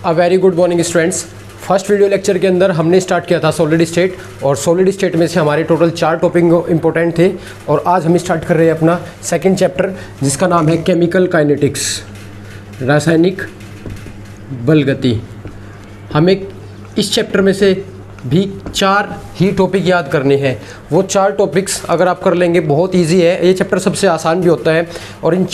A very good morning students. First video lecture के अंदर हमने स्टार्ट किया था सॉलिड स्टेट, और सॉलिड स्टेट में से हमारे टोटल 4 टॉपिक इंपॉर्टेंट थे। और आज हम स्टार्ट कर रहे हैं अपना सेकंड चैप्टर, जिसका नाम है केमिकल काइनेटिक्स, रासायनिक बल गति। हमें इस चैप्टर में से भी 4 ही टॉपिक याद करने हैं। वो 4 टॉपिक्स अगर आप कर लेंगे बहुत इजी है। ये चैप्टर सबसे आसान भी होता है, और इन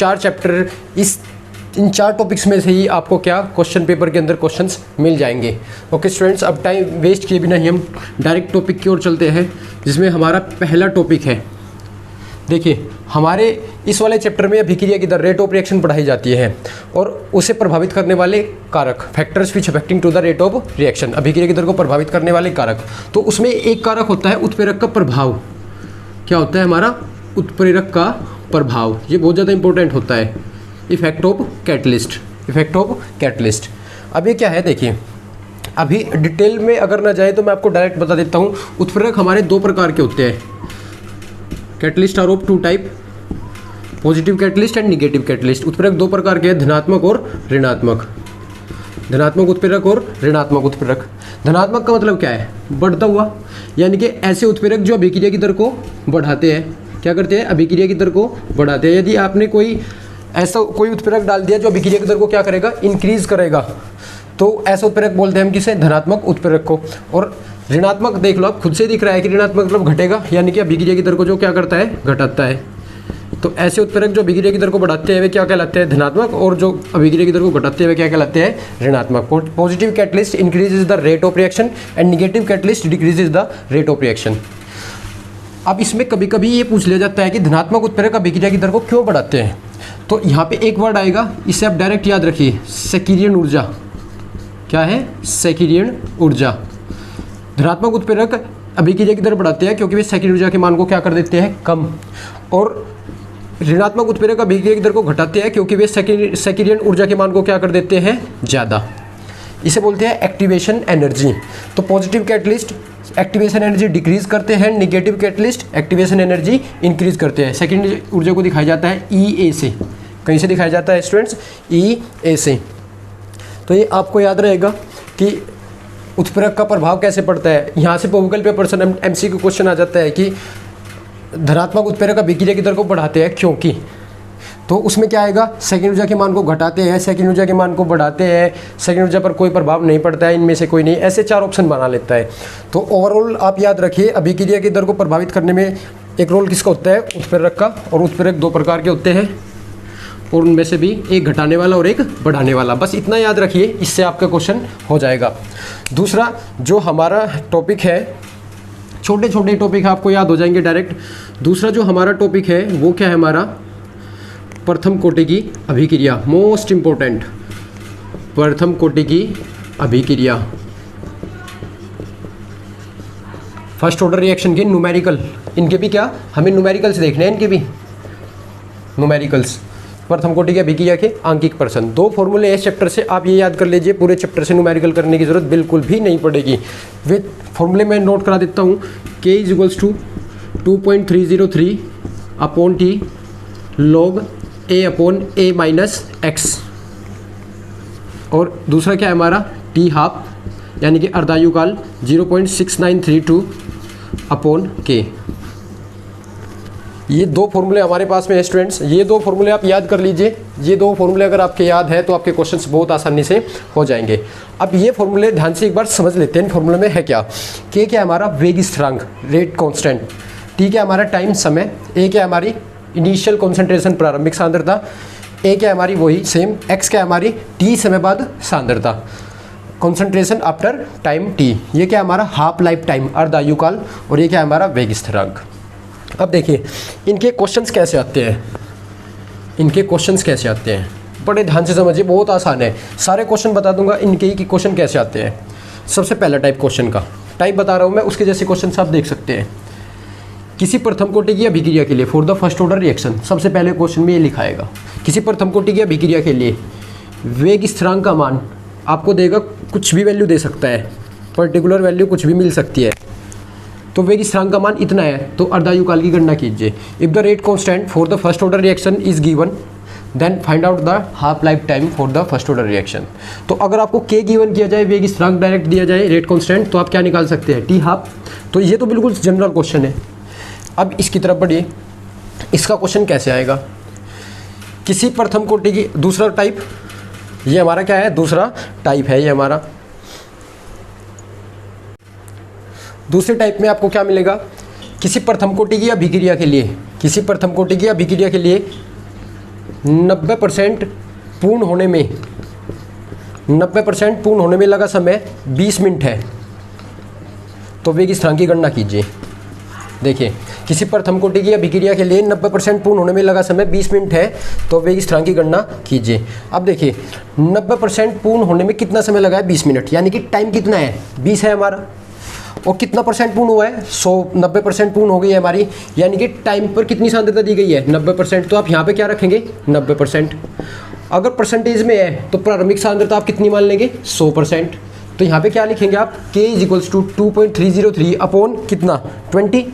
4 टॉपिक्स में से ही आपको क्या क्वेश्चन पेपर के अंदर क्वेश्चंस मिल जाएंगे। ओके स्टूडेंट्स, अब टाइम वेस्ट किए बिना ही हम डायरेक्ट टॉपिक की ओर चलते हैं, जिसमें हमारा पहला टॉपिक है। देखिए, हमारे इस वाले चैप्टर में अभिक्रिया की दर, रेट ऑफ रिएक्शन पढ़ाई जाती है, और उसे प्रभावित करने वाले कारक, factors which affecting to the rate of reaction, अभिक्रिया की दर को प्रभावित करने वाले कारक। तो उसमें एक कारक होता है उत्प्रेरक का प्रभाव। क्या होता है हमारा? उत्प्रेरक का प्रभाव। ये बहुत ज़्यादा इंपॉर्टेंट होता है। Effect of catalyst, effect of catalyst. अब ये क्या है देखिए, अभी डिटेल में अगर ना जाए तो मैं आपको डायरेक्ट बता देता हूँ। उत्प्रेरक हमारे 2 प्रकार के होते हैं। Catalyst are of 2 type, positive catalyst and negative catalyst. उत्प्रेरक 2 प्रकार के हैं, धनात्मक और ऋणात्मक। धनात्मक उत्प्रेरक और ऋणात्मक उत्प्रेरक। धनात्मक का मतलब क्या है? बढ़ता हुआ, यानी कि ऐसे उत्प्रेरक जो अभिक्रिया की दर को बढ़ाते हैं। क्या करते हैं? अभिक्रिया की दर को बढ़ाते हैं। यदि आपने कोई उत्प्रेरक डाल दिया जो अभिक्रिया की दर को क्या करेगा? इंक्रीज करेगा, तो ऐसा उत्प्रेरक बोलते हैं हम किसे? धनात्मक उत्प्रेरक को। और ऋणात्मक देख लो, आप खुद से दिख रहा है कि ऋणात्मक मतलब घटेगा, यानी कि अभिक्रिया की दर को जो क्या करता है? घटाता है। तो ऐसे उत्प्रेरक जो अभिक्रिया की दर को बढ़ाते हैं वे क्या कहलाते हैं? धनात्मक, और जो अभिक्रिया की दर को घटाते हैं वे क्या कहलाते हैं? ऋणात्मक। Positive catalyst increases the rate of reaction and negative catalyst decreases the rate of reaction. अब इसमें कभी कभी ये पूछ लिया जाता है कि धनात्मक उत्प्रेरक अभिक्रिया की दर को क्यों बढ़ाते हैं। तो यहाँ पे एक वर्ड आएगा, इसे आप डायरेक्ट याद रखिए, सेकिरियन ऊर्जा। क्या है? सेकिरियन ऊर्जा। धनात्मक उत्प्रेरक अभिक्रिया की दर बढ़ाते हैं क्योंकि वे सेकिरियन ऊर्जा के मान को क्या कर देते हैं? कम। और ऋणात्मक उत्प्रेरक अभिक्रिया की दर को घटाते हैं क्योंकि वे सेकिरियन ऊर्जा के मान को क्या कर देते हैं? ज़्यादा। इसे बोलते हैं एक्टिवेशन एनर्जी। तो positive catalyst activation energy decrease करते हैं, negative catalyst activation energy increase करते हैं। सेकेंडरी ऊर्जा को दिखाया जाता है ई ए से। कहीं से दिखाया जाता है स्टूडेंट्स? ई ए से। तो ये आपको याद रहेगा कि उत्प्रेरक का प्रभाव कैसे पड़ता है। यहाँ से गूगल पे पर्सन एमसीक्यू क्वेश्चन आ जाता है कि धनात्मक उत्प्रेरक अभिक्रिया की दर को बढ़ाते हैं क्योंकि, तो उसमें क्या आएगा? सेकंड ऊर्जा के मान को घटाते हैं, सेकंड ऊर्जा के मान को बढ़ाते हैं, सेकंड ऊर्जा पर कोई प्रभाव नहीं पड़ता है, इनमें से कोई नहीं। ऐसे 4 ऑप्शन बना लेता है। तो ओवरऑल आप याद रखिए, अभिक्रिया की दर को प्रभावित करने में एक रोल किसका होता है? उत्प्रेरक का। और उत्प्रेरक 2 प्रकार के होते हैं, और उनमें से भी एक घटाने वाला और एक बढ़ाने वाला। बस इतना याद रखिए, इससे आपका क्वेश्चन हो जाएगा। दूसरा जो हमारा टॉपिक है, छोटे छोटे टॉपिक आपको याद हो जाएंगे डायरेक्ट। दूसरा जो हमारा टॉपिक है वो क्या है हमारा? प्रथम कोटि की अभिक्रिया। मोस्ट इंपॉर्टेंट, प्रथम कोटि की अभिक्रिया। फर्स्ट ऑर्डर रिएक्शन के न्यूमेरिकल, इनके भी क्या हमें न्यूमेरिकल्स देखने हैं, इनके भी न्यूमेरिकल्स। प्रथम कोटि की अभिक्रिया के आंकिक प्रश्न। 2 फॉर्मूले इस चैप्टर से आप ये याद कर लीजिए, पूरे चैप्टर से न्यूमेरिकल करने की जरूरत बिल्कुल भी नहीं पड़ेगी। वे फॉर्मूले मैं नोट करा देता हूँ। K = 2.303 upon T log A/A-x। और दूसरा क्या है हमारा? T हाफ, यानी कि अर्धायुकाल 0.6932 अपॉन K। ये 2 फॉर्मूले हमारे पास में है स्टूडेंट्स। ये 2 फॉर्मूले आप याद कर लीजिए। ये 2 फॉर्मूले अगर आपके याद है तो आपके क्वेश्चंस बहुत आसानी से हो जाएंगे। अब ये फॉर्मूले ध्यान से एक बार समझ लेते हैं। फॉर्मूले में है क्या? K क्या है हमारा? वेग स्थिरांक, रेट कांस्टेंट। T क्या हमारा? टाइम, समय। A क्या हमारी? इनिशियल कॉन्सेंट्रेशन, प्रारंभिक सांद्रता। A क्या हमारी? वही सेम। X क्या हमारी? T समय बाद सांद्रता, कॉन्सेंट्रेशन आफ्टर टाइम T। ये क्या हमारा? हाफ लाइफ टाइम, अर्धायुकाल। और ये क्या है हमारा? वेग स्थिरांक। अब देखिए इनके क्वेश्चंस कैसे आते हैं। इनके क्वेश्चंस कैसे आते हैं, बड़े ध्यान से समझिए, बहुत आसान है। सारे क्वेश्चन बता दूंगा इनके ही कि क्वेश्चन कैसे आते हैं। सबसे पहला टाइप क्वेश्चन का टाइप बता रहा हूँ मैं, उसके जैसे क्वेश्चन आप देख सकते हैं। किसी प्रथम कोटि की अभिक्रिया के लिए for the first order reaction, सबसे पहले क्वेश्चन में ये लिखाएगा। किसी प्रथम कोटि की अभिक्रिया के लिए वेग स्थिरांक का मान आपको देगा, कुछ भी वैल्यू दे सकता है, पर्टिकुलर वैल्यू कुछ भी मिल सकती है। तो वेग स्थिरांक का मान इतना है, तो अर्धायुकाल की गणना कीजिए। If the rate constant for the first order reaction is given, then find out the half life time for the first order reaction. तो अगर आपको के गिवन किया जाए, वेग स्थिरांक डायरेक्ट दिया जाए, रेट कांस्टेंट, तो आप क्या निकाल सकते हैं, टी हाफ। तो ये तो बिल्कुल जनरल क्वेश्चन है। अब इसकी तरफ बढ़िए, इसका क्वेश्चन कैसे आएगा। किसी प्रथम कोटि की दूसरा टाइप, ये हमारा क्या है, दूसरा टाइप है ये हमारा। दूसरे टाइप में आपको क्या मिलेगा, किसी प्रथम कोटि की अभिक्रिया के लिए, किसी प्रथम कोटि की अभिक्रिया के लिए 90% पूर्ण होने में 90% पूर्ण होने में लगा समय 20 मिनट है। तो वेग स्थिरांक की गणना कीजिए। देखिए, किसी प्रथम कोटि की अभिक्रिया के लिए 90% पूर्ण होने में लगा समय 20 मिनट है, तो वेग स्थिरांक की गणना कीजिए। अब देखिए 90% पूर्ण होने में कितना समय लगा है, 20 मिनट, यानी कि टाइम कितना है, 20 है हमारा। और कितना परसेंट पूर्ण हुआ है, 90% पूर्ण हो गई है हमारी, यानी कि टाइम पर कितनी सांद्रता दी गई है, 90%। तो आप यहाँ पे क्या रखेंगे, 90%। अगर परसेंटेज में है तो प्रारंभिक सांद्रता आप कितनी मान लेंगे, 100%। तो यहाँ पे क्या लिखेंगे आप, k = 2.303 अपॉन कितना, 20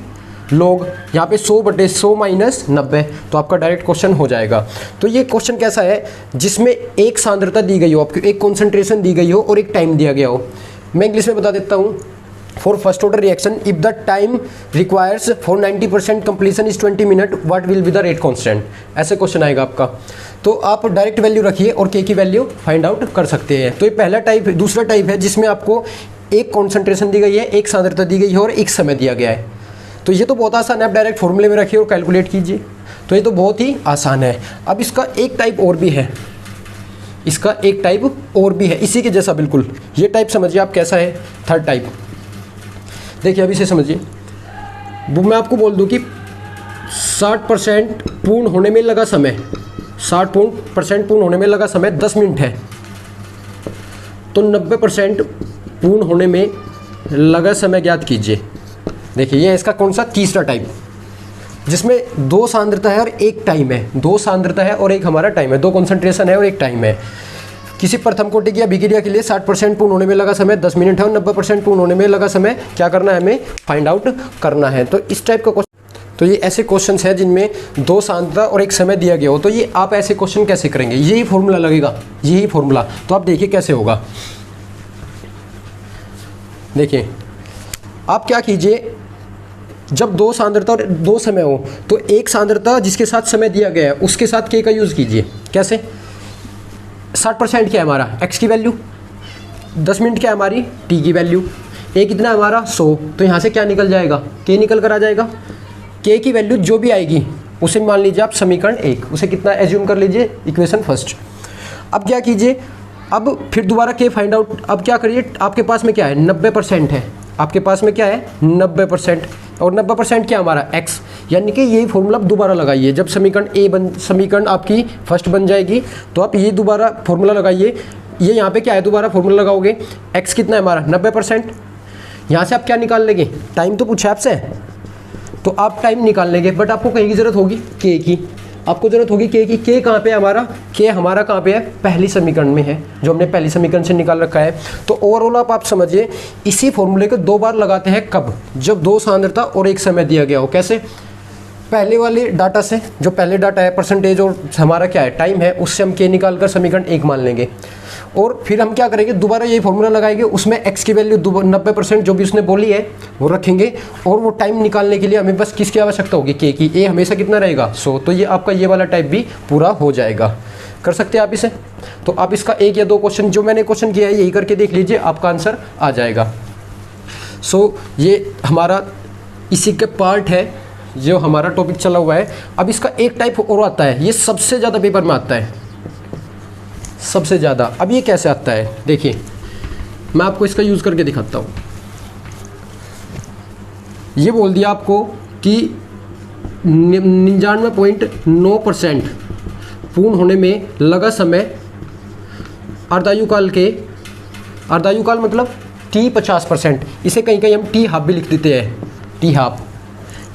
लोग, यहाँ पे 100/100 माइनस 90। तो आपका डायरेक्ट क्वेश्चन हो जाएगा। तो ये क्वेश्चन कैसा है, जिसमें एक सांद्रता दी गई हो, आपको एक कॉन्सेंट्रेशन दी गई हो और एक टाइम दिया गया हो। मैं इंग्लिश में बता देता हूँ। For first order reaction, if the time requires for 90% completion is 20 minute, what will be the rate constant. ऐसे क्वेश्चन आएगा आपका। तो आप डायरेक्ट वैल्यू रखिए और के की वैल्यू फाइंड आउट कर सकते हैं। तो ये पहला टाइप है। दूसरा टाइप है जिसमें आपको एक कॉन्सेंट्रेशन दी गई है, एक सांद्रता दी गई है और एक समय दिया गया है। तो ये तो बहुत आसान है, आप डायरेक्ट फॉर्मूले में रखिए और कैलकुलेट कीजिए। तो ये तो बहुत ही आसान है। अब इसका एक टाइप और भी है, इसका एक टाइप और भी है इसी के जैसा बिल्कुल। ये टाइप समझिए आप कैसा है, थर्ड टाइप। देखिए अभी से समझिए, वो मैं आपको बोल दूं कि 60% पूर्ण होने में लगा समय, 60% पूर्ण होने में लगा समय 10 मिनट है। तो 90% पूर्ण होने में लगा समय ज्ञात कीजिए। देखिए ये इसका कौन सा, तीसरा टाइप, जिसमें दो सांद्रता है और एक टाइम है। दो सांद्रता है और एक हमारा टाइम है, दो कॉन्सेंट्रेशन है और एक टाइम है। किसी प्रथम कोटि की अभिक्रिया के लिए 60% पूर्ण होने में लगा समय 10 मिनट है और 90% पूर्ण होने में लगा समय क्या करना है, हमें फाइंड आउट करना है। तो इस टाइप का क्वेश्चन, तो ये ऐसे क्वेश्चंस है जिनमें दो सांद्रता और एक समय दिया गया हो। तो ये आप ऐसे क्वेश्चन कैसे करेंगे, यही फॉर्मूला लगेगा, यही फॉर्मूला। तो आप देखिए कैसे होगा। देखिए आप क्या कीजिए, जब दो सांद्रता और दो समय हो तो एक सांद्रता जिसके साथ समय दिया गया है उसके साथ के का यूज़ कीजिए। कैसे, 60% क्या है हमारा, x की वैल्यू, 10 मिनट क्या है हमारी, t की वैल्यू, a कितना है हमारा 100। तो यहाँ से क्या निकल जाएगा, k निकल कर आ जाएगा। k की वैल्यू जो भी आएगी उसे मान लीजिए आप समीकरण 1, उसे कितना एज्यूम कर लीजिए, इक्वेशन फर्स्ट। अब क्या कीजिए, अब फिर दोबारा k फाइंड आउट। अब क्या करिए, आपके पास में क्या है, 90% है, आपके पास में क्या है 90%, और 90% क्या हमारा x, यानी कि यही फॉर्मूला दोबारा लगाइए। जब समीकरण आपकी फर्स्ट बन जाएगी तो आप ये दोबारा फॉर्मूला लगाइए। ये यहाँ पे क्या है, दोबारा फॉर्मूला लगाओगे, x कितना है हमारा 90%। यहाँ से आप क्या निकाल लेंगे, टाइम तो पूछा आपसे, तो आप टाइम निकाल लेंगे। बट आपको कहीं की ज़रूरत होगी, k की, आपको ज़रूरत होगी k की। k कहाँ पे है हमारा, k हमारा कहाँ पे है, पहली समीकरण में है, जो हमने पहली समीकरण से निकाल रखा है। तो ओवरऑल आप समझिए, इसी फॉर्मूले को दो बार लगाते हैं, कब, जब दो सांद्रता और एक समय दिया गया हो। कैसे, पहले वाले डाटा से, जो पहले डाटा है परसेंटेज और हमारा क्या है टाइम है, उससे हम k निकाल कर समीकरण 1 मान लेंगे। और फिर हम क्या करेंगे, दोबारा यही फॉर्मूला लगाएंगे, उसमें x की वैल्यू 90% जो भी उसने बोली है वो रखेंगे। और वो टाइम निकालने के लिए हमें बस किसकी आवश्यकता होगी, k की। a हमेशा कितना रहेगा 100। तो ये आपका ये वाला टाइप भी पूरा हो जाएगा। कर सकते हैं आप इसे। तो आप इसका एक या दो क्वेश्चन जो मैंने क्वेश्चन किया है यही करके देख लीजिए, आपका आंसर आ जाएगा। ये हमारा इसी के पार्ट है जो हमारा टॉपिक चला हुआ है। अब इसका एक टाइप और आता है, ये सबसे ज़्यादा पेपर में आता है, सबसे ज़्यादा। अब ये कैसे आता है, देखिए मैं आपको इसका यूज़ करके दिखाता हूँ। ये बोल दिया आपको कि 99.9% पूर्ण होने में लगा समय अर्धायुकाल के, अर्धायुकाल मतलब t 50%, इसे कहीं कहीं हम t हाफ भी लिख देते हैं, t हाफ।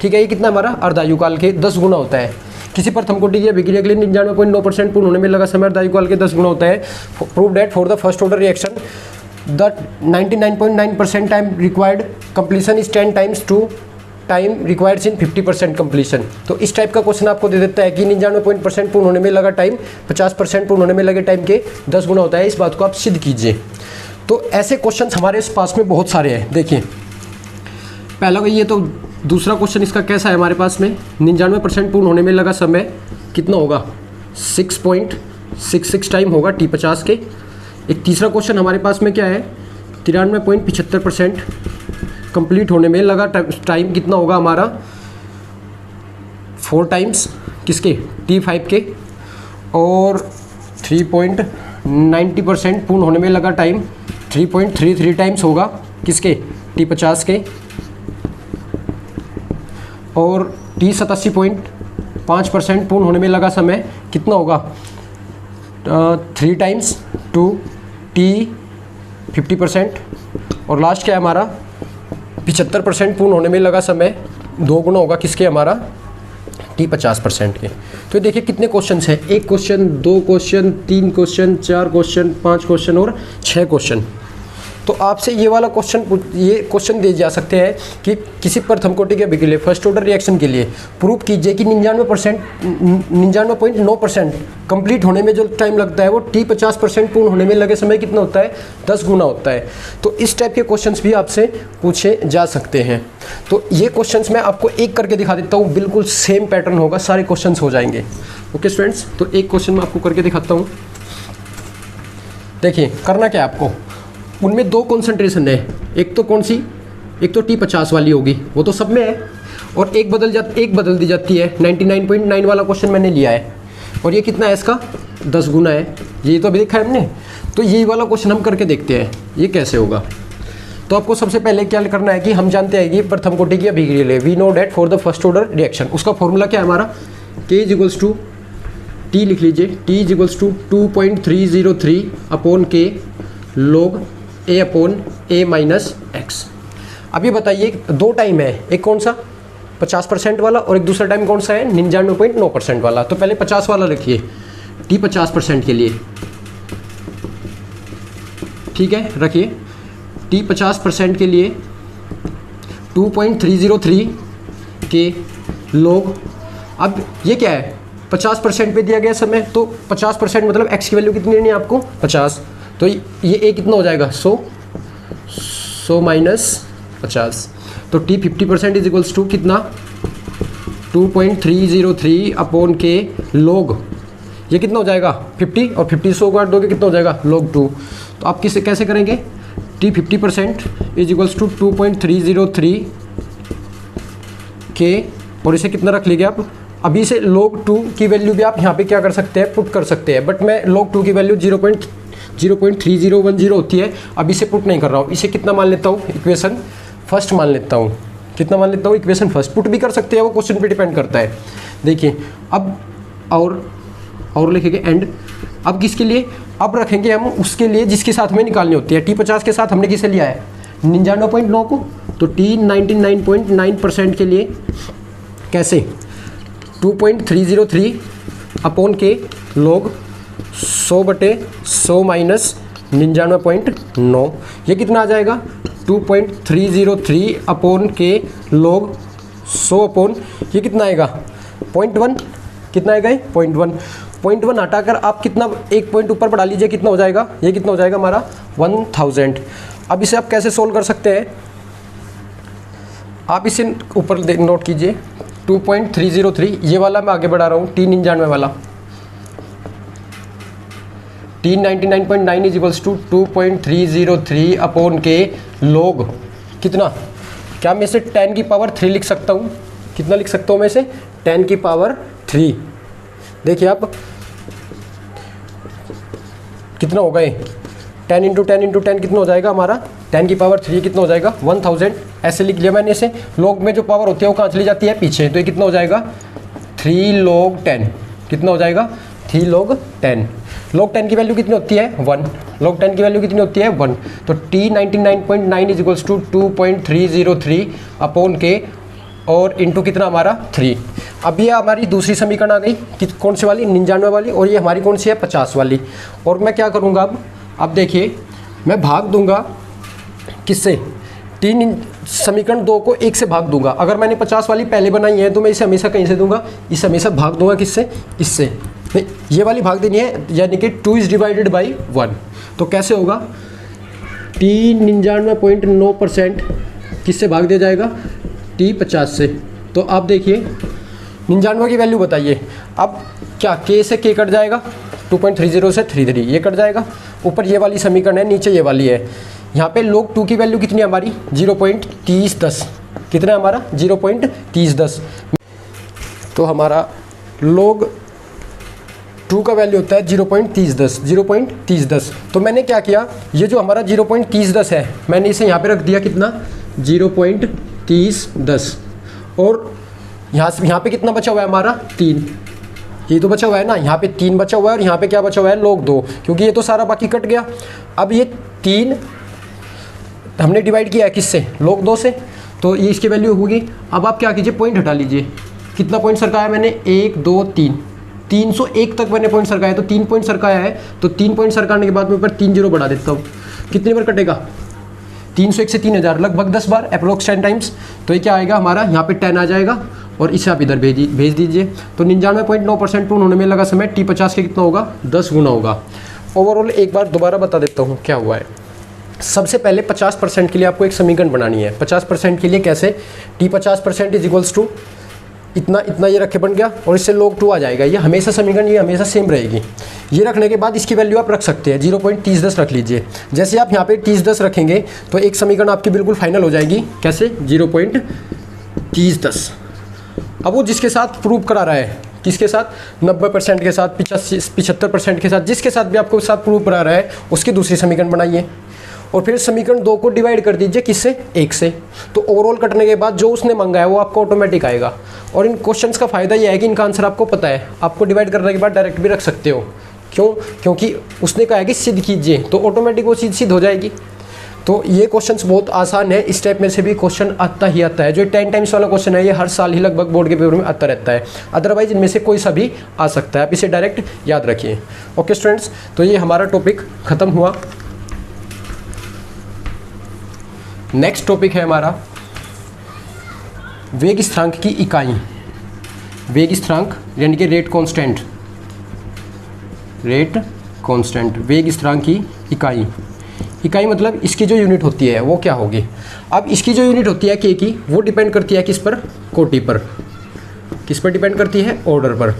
ठीक है, ये कितना हमारा अर्धायुकाल के 10 गुना होता है। किसी प्रथम कोटि की अभिक्रिया के लिए 99.9% पूर्ण होने में लगा समय अर्धायुकाल के 10 गुना होता है। Prove that for the first order reaction the 99.9% time required completion is 10 times two time requires in 50% completion. तो इस टाइप का क्वेश्चन आपको दे देता है कि 99% पूर्ण होने में लगा टाइम 50% पूर्ण होने में लगे टाइम के 10 गुना होता है। इस बात को आप सिद्ध कीजिए। तो ऐसे क्वेश्चन हमारे पास में बहुत सारे हैं। देखिए पहला ये तो दूसरा क्वेश्चन इसका कैसा है हमारे पास में, 99% पूर्ण होने में लगा समय कितना होगा, 6.66 टाइम होगा T50 के। एक तीसरा क्वेश्चन हमारे पास में क्या है, 93.75% कंप्लीट होने में लगा टाइम कितना होगा हमारा, 4 टाइम्स किसके, T5 के। और 3.90% पूर्ण होने में लगा टाइम 3.33 टाइम्स होगा किसके, T50 के। और T87.5% पूर्ण होने में लगा समय कितना होगा, 3 टाइम्स टू T50%। और लास्ट क्या है हमारा, 75% पूर्ण होने में लगा समय 2 गुना होगा किसके, हमारा T50% के। तो देखिए कितने क्वेश्चन हैं, 1 question, 2 question, 3 question, 4 question, 5 question और 6 क्वेश्चन। तो आपसे ये वाला क्वेश्चन दिए जा सकते हैं कि किसी प्रथम कोटि के अभिक्रिया फर्स्ट ऑर्डर रिएक्शन के लिए प्रूव कीजिए कि 99.9% कंप्लीट होने में जो टाइम लगता है वो T50% पूर्ण होने में लगे समय कितना होता है, 10 गुना होता है। तो इस टाइप के क्वेश्चंस भी आपसे पूछे जा सकते हैं। तो ये क्वेश्चंस मैं आपको एक करके दिखा देता हूँ, बिल्कुल सेम पैटर्न होगा, सारे क्वेश्चंस हो जाएंगे। ओके स्टूडेंट्स, तो एक क्वेश्चन मैं आपको करके दिखाता हूँ। देखिए करना क्या है आपको, उनमें 2 कॉन्सेंट्रेशन है, एक तो कौन सी, एक तो T50 वाली होगी, वो तो सब में है, और एक बदल दी जाती है। 99.9 वाला क्वेश्चन मैंने लिया है और ये कितना है इसका, 10 गुना है, ये तो अभी देखा है हमने। तो ये वाला क्वेश्चन हम करके देखते हैं ये कैसे होगा। तो आपको सबसे पहले क्या करना है कि हम जानते हैं कि प्रथम कोटि की अभिक्रिया ले, we know that for the first order reaction, उसका फॉर्मूला क्या है हमारा, K इक्वल्स टू T लिख लीजिए, T equals to 2.303 upon K log A upon A minus x. अब ये बताइए 2 टाइम है, एक कौन सा 50% वाला और एक दूसरा टाइम कौन सा है 99.9% वाला। तो पहले 50 वाला रखिए T50% के लिए, ठीक है, रखिए T50% के लिए 2.303 के लोग। अब ये क्या है 50% पे दिया गया समय, तो 50% मतलब x की वैल्यू कितनी लेनी है आपको 50, तो ये a कितना हो जाएगा 100 माइनस 50। तो T50% इज इक्वल्स टू कितना 2.303 अपॉन के लोग, ये कितना हो जाएगा 50, और 50 100 काट दोगे कितना हो जाएगा log 2। तो आप किसे कैसे करेंगे, T50% इज इक्वल्स टू 2.303 के, और इसे कितना रख लीजिए आप, अभी से log 2 की वैल्यू भी आप यहाँ पे क्या कर सकते हैं, पुट कर सकते हैं, बट मैं log 2 की वैल्यू 0.3010 होती है, अब इसे पुट नहीं कर रहा हूँ, इसे कितना मान लेता हूँ, इक्वेशन फर्स्ट मान लेता हूँ। कितना मान लेता हूँ, इक्वेशन फर्स्ट। पुट भी कर सकते हैं, वो क्वेश्चन पे डिपेंड करता है। देखिए अब और लिखेंगे एंड, अब किसके लिए, अब रखेंगे हम उसके लिए जिसके साथ हमें निकालनी होती है। T50 के साथ हमने किसे लिया है 99.9 को, तो T99.9% के लिए कैसे 2.303 अपॉन के log 100/100 माइनस 99.9, ये कितना आ जाएगा 2.303 अपॉन के log 100 अपॉन ये कितना आएगा 0.1, कितना आएगा ये 0.1 हटाकर आप कितना एक पॉइंट ऊपर बढ़ा लीजिए, कितना हो जाएगा, ये कितना हो जाएगा हमारा 1000। अब इसे आप कैसे सोल्व कर सकते हैं, आप इसे ऊपर नोट कीजिए 2.303, ये वाला मैं आगे बढ़ा रहा हूँ T99 वाला, T99.9 is equals to 2.303 upon K log कितना, क्या मैं इसे 10 की पावर 3 लिख सकता हूँ, कितना लिख सकता हूँ मैं इसे 10 की पावर 3। देखिए आप कितना होगा ये 10 इंटू 10 इंटू 10 कितना हो जाएगा हमारा 10 की पावर 3 कितना हो जाएगा 1000, ऐसे लिख लिया मैंने इसे। log में जो पावर होती है वो कहाँ चली जाती है पीछे, तो ये कितना हो जाएगा 3 log 10, कितना हो जाएगा 3 log 10। log 10 की वैल्यू कितनी होती है 1, log 10 की वैल्यू कितनी होती है 1, तो T99.9 is equals to 2.303 upon के और इंटू कितना हमारा 3। अब ये हमारी दूसरी समीकरण आ गई कि कौन सी वाली 99 वाली, और ये हमारी कौन सी है 50 वाली। और मैं क्या करूँगा अब देखिए मैं भाग दूंगा किससे समीकरण 2 को 1 से भाग दूंगा। अगर मैंने 50 वाली पहले बनाई है तो मैं इसे हमेशा कहीं से दूंगा, इसे हमेशा भाग दूंगा किससे, इससे। नहीं, ये वाली भाग देनी है, यानी कि 2 इज डिवाइडेड बाई 1। तो कैसे होगा, 99.9% किससे भाग दिया जाएगा, T 50 से। तो आप देखिए 99 की वैल्यू बताइए। अब क्या K से K कट जाएगा, 2.30 से 33 ये कट जाएगा। ऊपर ये वाली समीकरण है, नीचे ये वाली है। यहाँ पे log 2 की वैल्यू कितनी है हमारी, 0.3010। कितना है हमारा, 0.3010। तो हमारा log 2 का वैल्यू होता है 0.3010। तो मैंने क्या किया, ये जो हमारा 0.3010 है मैंने इसे यहाँ पे रख दिया कितना, 0.3010। और यहाँ पे कितना बचा हुआ है हमारा, 3। ये तो बचा हुआ है ना, यहाँ पे 3 बचा हुआ है और यहाँ पे क्या बचा हुआ है, log 2, क्योंकि ये तो सारा बाकी कट गया। अब ये 3 हमने डिवाइड किया है किससे, log 2 से, तो ये इसकी वैल्यू होगी। अब आप क्या कीजिए, पॉइंट हटा लीजिए। कितना पॉइंट सरकाया मैंने, 1 2 3, 301 तक मैंने पॉइंट सरकाया। तो 3 पॉइंट सरकाया है, तो 3 पॉइंट सरकाने के बाद मैं ऊपर 3 जीरो बढ़ा देता हूँ। कितनी बार कटेगा, 301 से 3000, लगभग 10 बार, अप्रोक्स 10 टाइम्स। तो ये क्या आएगा हमारा, यहाँ पे 10 आ जाएगा और इसे आप इधर भेज दीजिए। तो 99.9% पूर्ण होने में लगा समय T 50 के कितना होगा, 10 गुना होगा। ओवरऑल एक बार दोबारा बता देता हूँ क्या हुआ है। सबसे पहले 50% के लिए आपको एक समीकरण बनानी है। 50% के लिए कैसे, T 50% इज इक्वल्स टू इतना ये रखे बन गया, और इससे log 2 आ जाएगा। ये हमेशा समीकरण ये हमेशा सेम रहेगी। ये रखने के बाद इसकी वैल्यू आप रख सकते हैं, 0.3010 रख लीजिए। जैसे आप यहाँ पे 3010 रखेंगे तो एक समीकरण आपकी बिल्कुल फाइनल हो जाएगी। कैसे, 0.3010। अब वो जिसके साथ प्रूव करा रहा है, किसके साथ, 90% के साथ, 75% के साथ, जिसके साथ भी आपको साथ प्रूव करा रहा है उसकी दूसरी समीकरण बनाइए। और फिर समीकरण 2 को डिवाइड कर दीजिए किससे, 1 से। तो ओवरऑल कटने के बाद जो उसने मांगा है वो आपको ऑटोमेटिक आएगा। और इन क्वेश्चंस का फ़ायदा ये है कि इनका आंसर आपको पता है, आपको डिवाइड करने के बाद डायरेक्ट भी रख सकते हो। क्यों, क्योंकि उसने कहा है कि सिद्ध कीजिए, तो ऑटोमेटिक वो चीज़ सिद्ध हो जाएगी। तो ये क्वेश्चंस बहुत आसान है। इस टाइप में से भी क्वेश्चन आता ही आता है। जो 10 टाइम्स वाला क्वेश्चन है ये हर साल ही लगभग बोर्ड के पेपर में आता रहता है। अदरवाइज इनमें से कोई सा भी आ सकता है, आप इसे डायरेक्ट याद रखिए। ओके स्टूडेंट्स, तो ये हमारा टॉपिक ख़त्म हुआ। नेक्स्ट टॉपिक है हमारा वेग स्थिरांक की इकाई। वेग स्थिरांक यानी कि रेट कांस्टेंट, रेट कांस्टेंट, वेग स्थिरांक की इकाई। इकाई मतलब इसकी जो यूनिट होती है वो क्या होगी। अब इसकी जो यूनिट होती है के की, वो डिपेंड करती है किस पर, कोटि पर। किस पर डिपेंड करती है, ऑर्डर पर,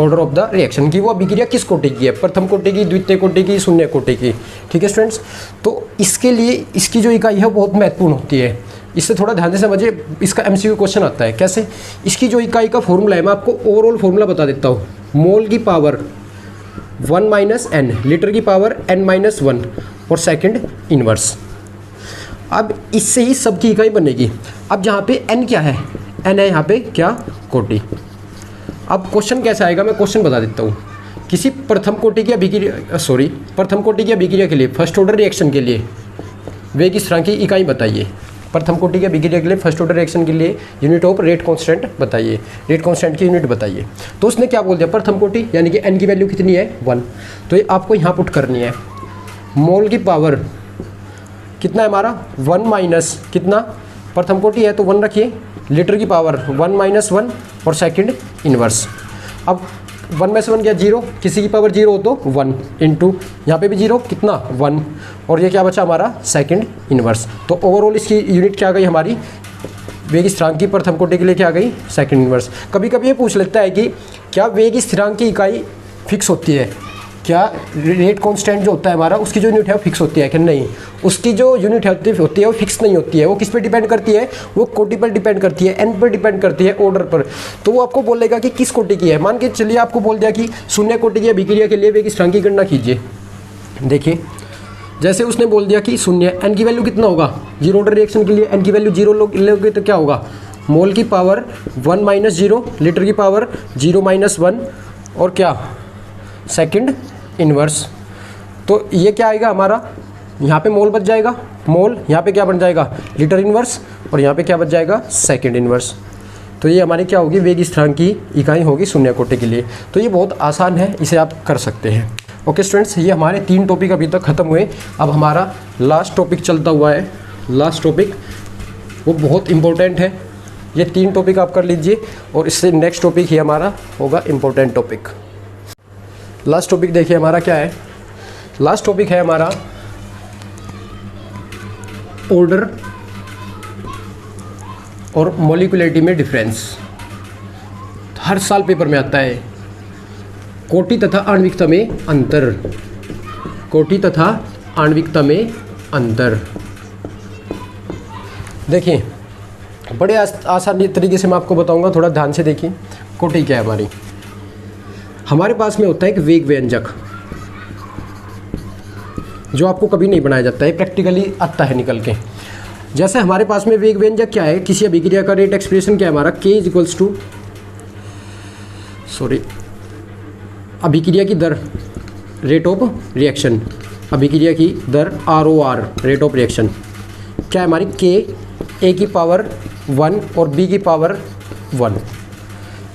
ऑर्डर ऑफ द रिएक्शन की। वो अभिक्रिया किस कोटि की है, प्रथम कोटि की, द्वितीय कोटि की, शून्य कोटि की। ठीक है स्टूडेंट्स, तो इसके लिए इसकी जो इकाई है वो बहुत महत्वपूर्ण होती है। इससे थोड़ा ध्यान से समझिए, इसका MCQ क्वेश्चन आता है। कैसे, इसकी जो इकाई का फॉर्मूला है, मैं आपको ओवरऑल फॉर्मूला बता देता हूँ। मोल की पावर 1 - n, लीटर की पावर n-1 और सेकंड इनवर्स। अब इससे ही सबकी इकाई बनेगी। अब जहाँ पे n क्या है, n है यहाँ पे क्या, कोटि। अब क्वेश्चन कैसे आएगा, मैं क्वेश्चन बता देता हूँ। किसी प्रथम कोटि की अभिक्रिया के लिए, फर्स्ट ऑर्डर रिएक्शन के लिए वेग स्थिरांक की इकाई बताइए। प्रथम कोटि की अभिक्रिया के लिए फर्स्ट ऑर्डर रिएक्शन के लिए यूनिट ऑफ रेट कांस्टेंट बताइए, रेट कांस्टेंट की यूनिट बताइए। तो उसने क्या बोल दिया, प्रथम कोटि यानी कि n की वैल्यू कितनी है, 1। तो ये आपको यहाँ पुट करनी है। मोल की पावर कितना है हमारा, 1 - कितना, प्रथम कोटि है तो 1 रखिए, लीटर की पावर 1 - 1 और सेकंड इनवर्स। अब 1 में से 1 क्या, 0, किसी की पावर 0 हो तो 1 इंटू यहाँ पे भी 0, कितना, 1, और ये क्या बचा हमारा, सेकंड इनवर्स। तो ओवरऑल इसकी यूनिट क्या आ गई हमारी, वेग स्थिरांक की प्रथम कोटि के लिए क्या आ गई, सेकंड इनवर्स। कभी कभी ये पूछ लेता है कि क्या वेग स्थिरांक की इकाई फिक्स होती है, क्या रेट कांस्टेंट जो होता है हमारा उसकी जो यूनिट है वो फिक्स होती है कि नहीं। उसकी जो यूनिट होती है वो फिक्स नहीं होती है। वो किस पे डिपेंड करती है, वो कोटि पर डिपेंड करती है, n पर डिपेंड करती है, ऑर्डर पर। तो वो आपको बोलेगा कि किस कोटि की है। मान के चलिए आपको बोल दिया कि शून्य कोटि की अभिक्रिया के लिए वेग स्थिरांक की गणना कीजिए। देखिए जैसे उसने बोल दिया कि शून्य, n की वैल्यू कितना होगा, जीरो ऑर्डर रिएक्शन के लिए n की वैल्यू 0 लोगे तो क्या होगा, मोल की पावर 1 - 0, लीटर की पावर 0 - 1 और क्या, सेकंड इनवर्स। तो ये क्या आएगा हमारा, यहाँ पे मोल बच जाएगा, मोल यहाँ पे क्या बन जाएगा, लीटर इनवर्स, और यहाँ पे क्या बच जाएगा, सेकंड इनवर्स। तो ये हमारी क्या होगी, वेग स्थिरांक की इकाई होगी शून्य कोटि के लिए। तो ये बहुत आसान है, इसे आप कर सकते हैं। ओके स्टूडेंट्स, ये हमारे 3 टॉपिक अभी तक ख़त्म हुए। अब हमारा लास्ट टॉपिक चलता हुआ है लास्ट टॉपिक वो बहुत इम्पोर्टेंट है। ये 3 टॉपिक आप कर लीजिए और इससे नेक्स्ट टॉपिक ही हमारा होगा इम्पोर्टेंट टॉपिक। लास्ट टॉपिक देखिए हमारा क्या है। लास्ट टॉपिक है हमारा ऑर्डर और मॉलिक्यूलरिटी में डिफरेंस। हर साल पेपर में आता है। कोटि तथा आणविकता में अंतर, कोटि तथा आणविकता में अंतर। देखिए बड़े आसान तरीके से मैं आपको बताऊंगा, थोड़ा ध्यान से देखिए। कोटि क्या है हमारे पास में होता है एक वेग व्यंजक जो आपको कभी नहीं बनाया जाता है, प्रैक्टिकली आता है निकल के। जैसे हमारे पास में वेग व्यंजक क्या है, किसी अभिक्रिया का रेट एक्सप्रेशन क्या है हमारा, K इक्वल्स टू अभिक्रिया की दर, रेट ऑफ रिएक्शन, अभिक्रिया की दर ROR, रेट ऑफ रिएक्शन क्या है हमारी, K A की पावर 1 और B की पावर 1।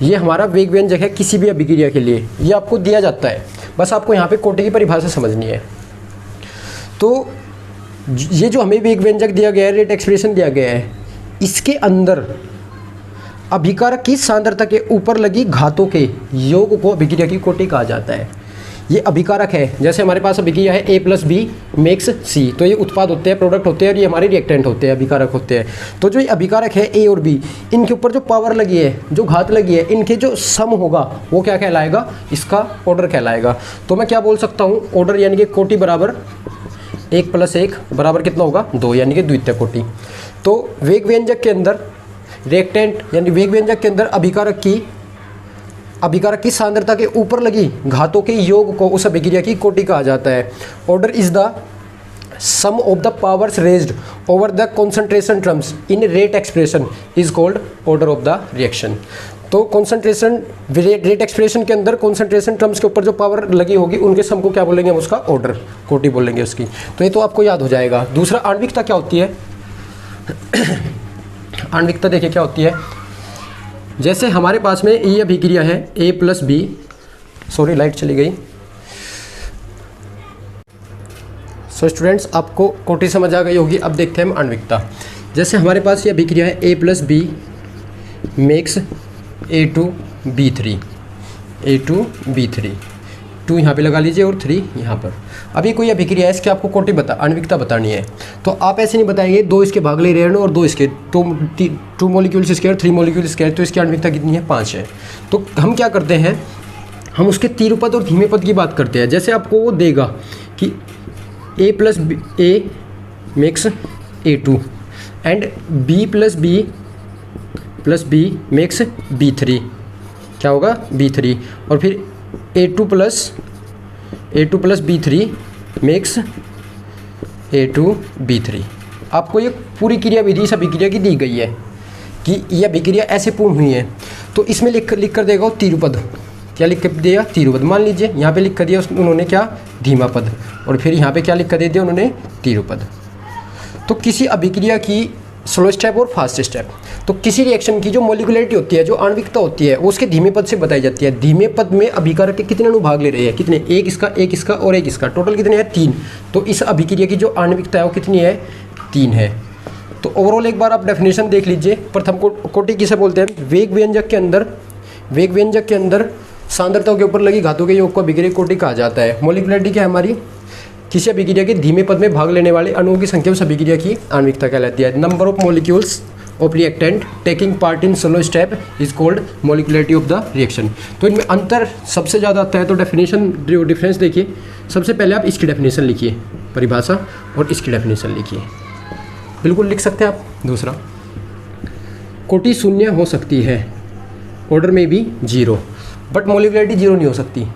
ये हमारा वेग व्यंजक है किसी भी अभिक्रिया के लिए, ये आपको दिया जाता है। बस आपको यहाँ पे कोटि की परिभाषा समझनी है। तो ये जो हमें वेग व्यंजक दिया गया है, रेट एक्सप्रेशन दिया गया है, इसके अंदर अभिकारक की सांद्रता के ऊपर लगी घातों के योग को अभिक्रिया की कोटि कहा जाता है। ये अभिकारक है, जैसे हमारे पास अभिक्रिया है A + B मेक्स C, तो ये उत्पाद होते हैं, प्रोडक्ट होते हैं और ये हमारे रिएक्टेंट होते हैं, अभिकारक होते हैं। तो जो ये अभिकारक है A और B, इनके ऊपर जो पावर लगी है, जो घात लगी है, इनके जो सम होगा वो क्या कहलाएगा, इसका ऑर्डर कहलाएगा। तो मैं क्या बोल सकता हूँ, ऑर्डर यानी कि कोटि बराबर 1 + 1 बराबर कितना होगा, 2, यानी कि द्वितीय कोटि। तो वेग व्यंजक के अंदर रिएक्टेंट यानी वेग व्यंजक के अंदर अभिकारक की सांद्रता के ऊपर लगी घातों के योग को उस अभिक्रिया की कोटि कहा जाता है। Order is the sum of the powers raised over the concentration terms in rate expression is called order of the reaction. तो कॉन्सेंट्रेशन रेट एक्सप्रेशन के अंदर कॉन्सेंट्रेशन टर्म्स के ऊपर जो पावर लगी होगी उनके सम को क्या बोलेंगे, हम उसका ऑर्डर, कोटि बोलेंगे उसकी। तो ये तो आपको याद हो जाएगा। दूसरा आणविकता क्या होती है आणविकता देखिए क्या होती है। जैसे हमारे पास में ये अभिक्रिया है A + B, सॉरी लाइट चली गई। स्टूडेंट्स आपको कोटि समझ आ गई होगी। अब देखते हैं हम आणविकता। जैसे हमारे पास ये अभिक्रिया है A + B makes A2B3, A2B3, 2 यहाँ पे लगा लीजिए और 3 यहाँ पर। अभी कोई अभिक्रिया है, इसकी आपको कोटि आणविकता बतानी है। तो आप ऐसे नहीं बताएंगे 2 इसके भाग ले रहे हैं और 2 इसके, 2 मॉलिक्यूल्स इसके और 3 मॉलिक्यूल्स इसके, तो इसकी आणविकता कितनी है, 5 है। तो हम क्या करते हैं, हम उसके तीव्र पद और धीमे पद की बात करते हैं। जैसे आपको वो देगा कि A + A makes A2 and B + B makes B3, क्या होगा, B3, और फिर A2 + B3 मेक्स A2B3। आपको ये पूरी क्रिया विधि इस अभिक्रिया की दी गई है कि यह अभिक्रिया ऐसे पूर्ण हुई है। तो इसमें लिख कर देगा तीव्र पद, क्या लिख कर दिया, तीव्र पद। मान लीजिए यहाँ पे लिख कर दिया उन्होंने क्या, धीमा पद, और फिर यहाँ पे क्या लिख कर दे दिया उन्होंने, तीव्र पद। तो किसी अभिक्रिया की स्लो स्टेप और फास्ट स्टेप, तो किसी रिएक्शन की जो मॉलिक्यूलरिटी होती है, जो आणविकता होती है, वो उसके धीमे पद से बताई जाती है। धीमे पद में अभिकारक के कितने अनुभाग ले रहे हैं, कितने, एक इसका और एक इसका, टोटल कितने हैं, 3। तो इस अभिक्रिया की जो आणविकता है वो कितनी है, 3 है। तो ओवरऑल एक बार आप डेफिनेशन देख लीजिए। प्रथम कोटि किसे बोलते हैं, वेग व्यंजक के अंदर सांद्रताओं के ऊपर लगी घातों के योग को अभिक्रिया कोटि कहा जाता है। मॉलिक्यूलरिटी क्या है हमारी, किसी अभिक्रिया के धीमे पद में भाग लेने वाले अणुओं की संख्या उस अभिक्रिया की आणविकता कहलाती है। Number of molecules of reactant taking part in slow step is called molecularity of the reaction. तो इनमें अंतर सबसे ज़्यादा आता है। तो डेफिनेशन डिफरेंस देखिए। सबसे पहले आप इसकी डेफिनेशन लिखिए, परिभाषा, और इसकी डेफिनेशन लिखिए, बिल्कुल लिख सकते हैं आप। दूसरा, कोटि शून्य हो सकती है, ऑर्डर में भी 0, बट मॉलिक्यूलरिटी 0 नहीं हो सकती।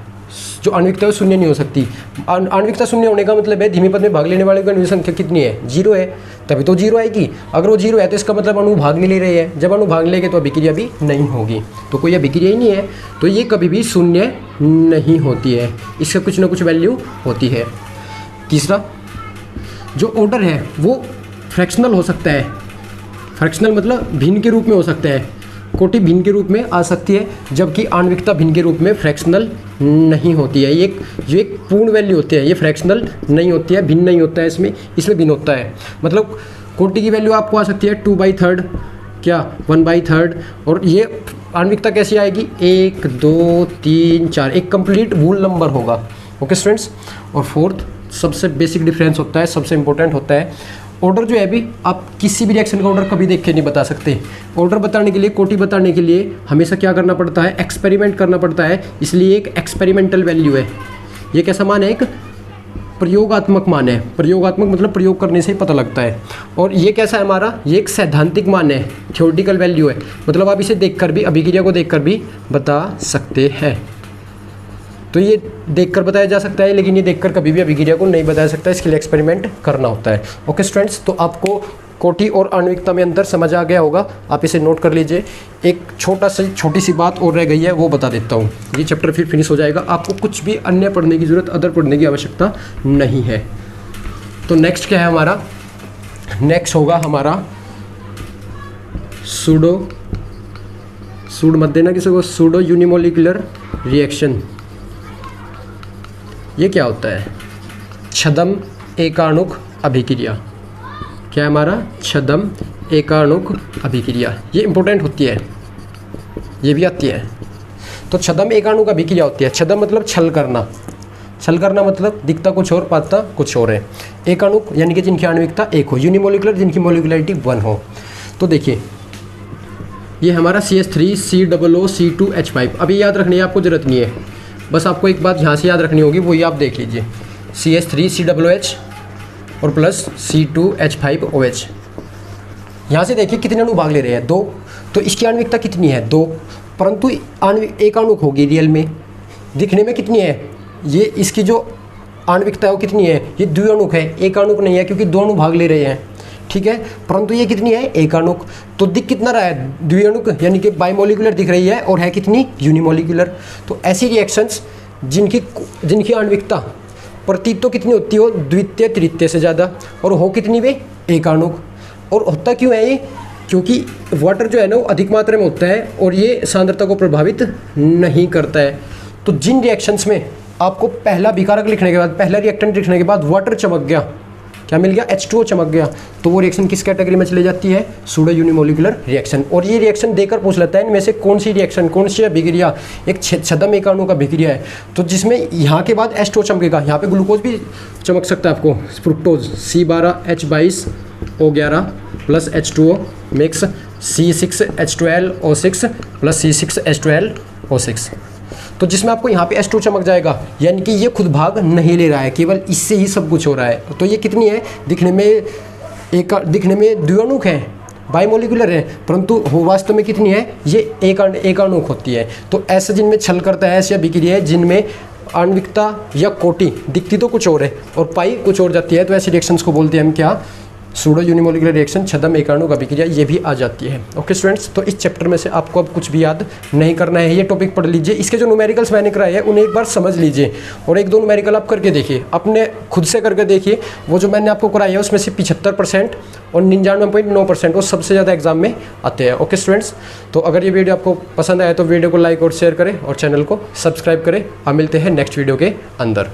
जो आणविकता है शून्य नहीं हो सकती। आणविकता शून्य होने का मतलब है धीमे पद में भाग लेने वाले की संख्या कितनी है, 0 है, तभी तो 0 आएगी। अगर वो 0 है तो इसका मतलब अणु भाग नहीं ले रहे हैं। जब अणु भाग लेंगे तो अभिक्रिया भी नहीं होगी, तो कोई अभिक्रिया ही नहीं है, तो ये कभी भी शून्य नहीं होती है, इसका कुछ ना कुछ वैल्यू होती है। तीसरा, जो ऑर्डर है वो फ्रैक्शनल हो सकता है। फ्रैक्शनल मतलब भिन्न के रूप में हो सकता है। कोटि भिन्न के रूप में आ सकती है, जबकि आणविकता भिन्न के रूप में फ्रैक्शनल नहीं होती है। ये एक पूर्ण वैल्यू होती है, ये फ्रैक्शनल नहीं होती है, भिन्न नहीं होता है, इसमें भिन्न होता है। मतलब कोटि की वैल्यू आपको आ सकती है 2/3 क्या 1/3। और ये आणविकता कैसी आएगी 1 2 3 4, एक कंप्लीट वूल नंबर होगा। Okay students. और फोर्थ सबसे बेसिक डिफरेंस होता है, सबसे इंपॉर्टेंट होता है ऑर्डर जो है अभी आप किसी भी रिएक्शन का ऑर्डर कभी देख के नहीं बता सकते। ऑर्डर बताने के लिए, कोटि बताने के लिए हमेशा क्या करना पड़ता है, एक्सपेरिमेंट करना पड़ता है। इसलिए एक एक्सपेरिमेंटल वैल्यू है। ये कैसा मान है, एक प्रयोगात्मक मान है। प्रयोगात्मक मतलब प्रयोग करने से ही पता लगता है। और ये कैसा है हमारा, ये एक सैद्धांतिक मान है, थ्योरेटिकल वैल्यू है। मतलब आप इसे देखकर भी, अभिक्रिया को देखकर भी बता सकते हैं। तो ये देखकर बताया जा सकता है, लेकिन ये देखकर कभी भी अभिक्रिया को नहीं बताया सकता, इसके लिए एक्सपेरिमेंट करना होता है। ओके स्टूडेंट्स, तो आपको कोटि और आणविकता में अंतर समझ आ गया होगा, आप इसे नोट कर लीजिए। एक छोटी सी बात और रह गई है, वो बता देता हूँ, ये चैप्टर फिर फिनिश हो जाएगा। आपको कुछ भी अन्य पढ़ने की ज़रूरत, अदर पढ़ने की आवश्यकता नहीं है। तो नेक्स्ट क्या है हमारा, नेक्स्ट होगा हमारा सूड मत देना किसी को, सूडो यूनिमोलिकुलर रिएक्शन। ये क्या होता है, छद्म एकाणुक अभिक्रिया। क्या है हमारा, छद्म एकाणुक अभिक्रिया। ये इंपॉर्टेंट होती है, ये भी आती है। तो छद्म एकाणुक अभिक्रिया होती है। छद्म मतलब छल करना, छल करना मतलब दिखता कुछ और पाता कुछ और है। एकाणुक यानी कि जिनकी आणविकता एक हो, यूनिमोलिकुलर जिनकी मोलिकुलरिटी 1 हो। तो देखिए ये हमारा CH3 COO C2H5। अभी याद रखने की आपको ज़रूरत नहीं है, बस आपको एक बात यहाँ से याद रखनी होगी, वही आप देख लीजिए। CH3 COOH और प्लस C2H5OH। यहाँ से देखिए कितने अणु भाग ले रहे हैं, 2। तो इसकी आणविकता कितनी है, 2। परंतु एकाणुक होगी रियल में, दिखने में कितनी है, ये इसकी जो आणविकता है वो कितनी है, ये द्विअणुक है, एकाणुक नहीं है, क्योंकि 2 अणु भाग ले रहे हैं। ठीक है, परंतु ये कितनी है, एकाणुक। तो दिख कितना रहा है, द्विअणुक यानी कि बाइमोलिकुलर दिख रही है, और है कितनी, यूनिमोलिकुलर। तो ऐसी रिएक्शंस जिनकी आणविकता प्रतीत तो कितनी होती हो, द्वितीय तृतीय से ज़्यादा, और हो कितनी वे, एकाणुक। और होता क्यों है ये, क्योंकि वाटर जो है ना वो अधिक मात्रा में होता है और ये सांद्रता को प्रभावित नहीं करता है। तो जिन रिएक्शंस में आपको पहला विकारक लिखने के बाद, पहला रिएक्टेंट लिखने के बाद वाटर चमक गया, क्या मिल गया, H2O चमक गया, तो वो रिएक्शन किस कैटेगरी में चली जाती है, सूडो यूनिमोलिकुलर रिएक्शन। और ये रिएक्शन देकर पूछ लेता है इनमें से कौन सी रिएक्शन, कौन सी अभिक्रिया एक छद्म एकाणु का अभिक्रिया है, तो जिसमें यहाँ के बाद H2O चमकेगा। यहाँ पे ग्लूकोज भी चमक सकता है आपको, fructose C12H22O11 plus H2O mix C6H12O6 plus C6H12O6। तो जिसमें आपको यहाँ पे H2 चमक जाएगा, यानी कि ये खुद भाग नहीं ले रहा है, केवल इससे ही सब कुछ हो रहा है। तो ये कितनी है, दिखने में द्विअणुक है, बाइमोलिकुलर है, परंतु हो वास्तव में कितनी है, ये एकाणुक होती है। तो ऐसे जिनमें छल करता है, ऐसी अभिक्रिया है जिनमें आणविकता या कोटि दिखती तो कुछ और है और पाई कुछ और जाती है, तो ऐसी रिएक्शंस को बोलते हैं हम क्या, सूडो यूनिमोलिकुलर रिएक्शन, छद्म एकाणुक अभिक्रिया, ये भी आ जाती है। ओके स्टूडेंट्स, तो इस चैप्टर में से आपको अब कुछ भी याद नहीं करना है, ये टॉपिक पढ़ लीजिए। इसके जो न्यूमेरिकल्स मैंने कराए हैं उन्हें एक बार समझ लीजिए और 1-2 न्यूमेरिकल आप करके देखिए, अपने खुद से करके देखिए। वो जो मैंने आपको कराया है उसमें से 75% और 99.9% वो सबसे ज़्यादा एग्जाम में आते हैं। ओके स्टूडेंट्स, तो अगर ये वीडियो आपको पसंद आया तो वीडियो को लाइक और शेयर करें और चैनल को सब्सक्राइब करें। हम मिलते हैं नेक्स्ट वीडियो के अंदर।